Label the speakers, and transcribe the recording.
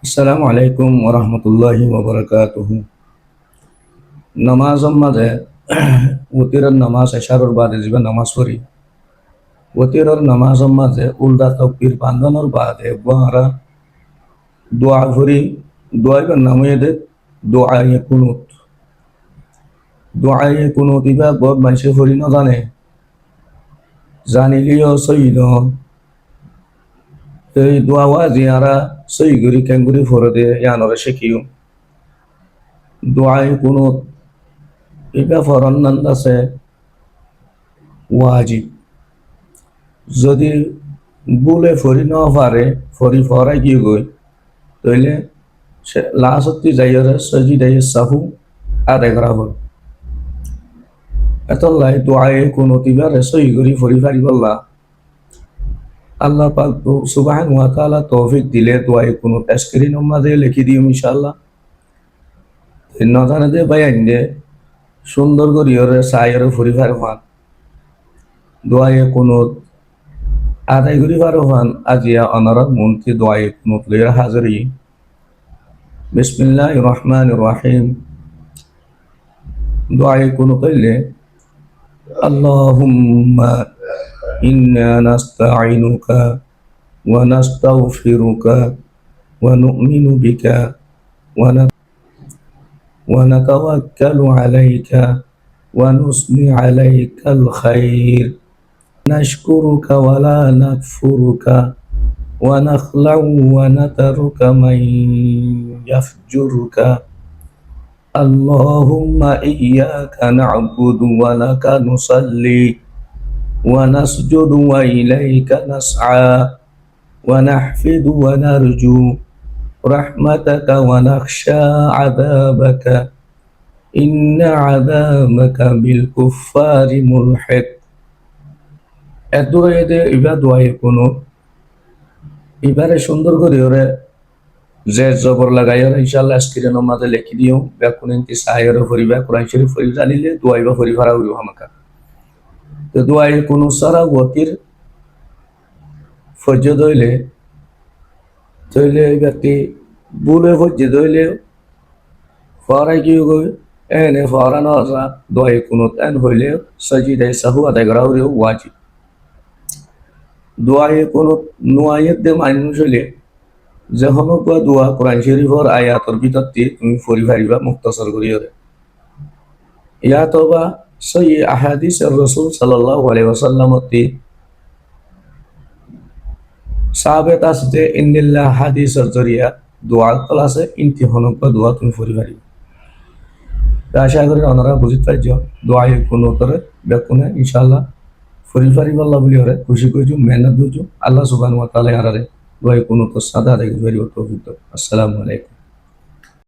Speaker 1: আসসালামু আলাইকুম ওয়া রাহমাতুল্লাহি ওয়া বারাকাতুহু। নামাজের মাঝে ওতিরের নামাজ এশারের বাদে যে নামাজ পড়ি, ওতিরের নামাজের মাঝে উল্টা তাকবীর বাঁধানোর বাদে আমরা দোয়া করি। দোয়ার নাম হইছে দোয়ায়ে কুনুত। দোয়ায়ে কুনুত ইবা বহুত মানুষে পড়ি না জানে, জানিলিও সই ন। এই দোয়া জিয়ারা সই করি কেঙ্গুরি ফরে দে ইয়ানরে শিখিও। দোয়ায়ে কুনুত ইবা ফরন আছে ওয়াজিব। যদি বুলে ফরি ন পারে ফরি ফরাই কি গই তইলে সে লাশতি যাইরে সজি দেয় সাহু আদায় করা হল। এত লাই দোয়ায়ে কুনুতিবারে সই করি ফরি ফারিবাল্লা আল্লাহ পাক সুবহান ওয়া তাআলা তৌফিক দিলে দোয়ায়ে কুনুত স্ক্রিন মাঝে লিখি দিও ইনশাআল্লাহ। ন জানে দে বায়ান দে সুন্দর করিয়রে সাইরে ফরি ফার ফান দোয়ায়ে কুনুত আদায় করি ফারো ফান আজিয়া অনারত মন্ত্রী দোয়ায়ে কুনুত লইয়া হাজিরি। বিসমিল্লাহির রহমানির রহিম। দোয়ায়ে কুনুত হইলে আল্লাহুম্মা ইন্না নাস্তাঈনুকা ওয়া নাস্তাগফিরুকা ওয়া নু'মিনু বিকা ওয়া নাতাওয়াক্কালু আলাইকা ওয়া নুসনি আলাইকাল খাইর নাশকুরুকা ওয়া লা নাকফুরুকা ওয়া নাখলাউ ওয়া নাতারুকা মান ইয়াফজুরুকা। আল্লাহুম্মা ইয়্যাকা না'বুদু ওয়া লাকা নুসাল্লি ওয়া নাসজুদু ওয়া ইলাইকা নাসআ ওয়া নাহফিদু ওয়া নারজু রাহমাতাকা ওয়া নাখশা আযাবাকা ইন্না আযাবাকা বিল কুফফারি মুলহিক। এদুয়ে ইবা দোয়ায়ে কুনুত এবারে সুন্দর করে ওরে যে জবর লাগাই ওরে ইনশাআল্লাহ স্ক্রিনের মাঝে লিখি দিও। ব্যাকুনিনতি সাইরে ফরিবা কোরআন শরীফ ফরি জানিলে দোয়াইবা ফরি ফারা হইব আমাকা। তো দোয়ায়ে কুনুত সারা ওয়াতির ফজর হইলে তইলে এই ব্যক্তি বুলে ফজর হইলে ফরাই কি গই এনে ফরানো আসা দোয়ায়ে কুনুত এন হইলে সাজিদায়ে সাহু আদায় করা হইল ওয়াজিব। দোয়ায়ে কুনুত নুয়ায়েত দে মানুষ হইলে যখন দোয়া কোরআন শরীফর আয়াতর ভিতর দিয়ে তুমি ফরি ফারিবা মুক্তসর করিও। ইয়াত বা সই আহাদিস রাসূল সাল্লাল্লাহু আলাইহি ওয়াসাল্লামতি সাহাবেত আছে ইন্নিল্লাহ হাদিসের জরিয়া দোয়া কল আছে ইনতি হনক দোয়া তুমি ফরি ফারিবা। আশা করি ওনারা বুঝতে পারছো দোয়ায়ে কুনুতরে বেকুনে ইনশাআল্লাহ ফরি ফারিবাল্লাহ বলি হরে খুশি কইছো মেহনত বুঝো আল্লাহ সুবহানাহু ওয়া তাআলা আরারে দোয়ায়ে কুনুত সাদা দেখি ফারিবা তৌফিক। আসসালামু আলাইকুম।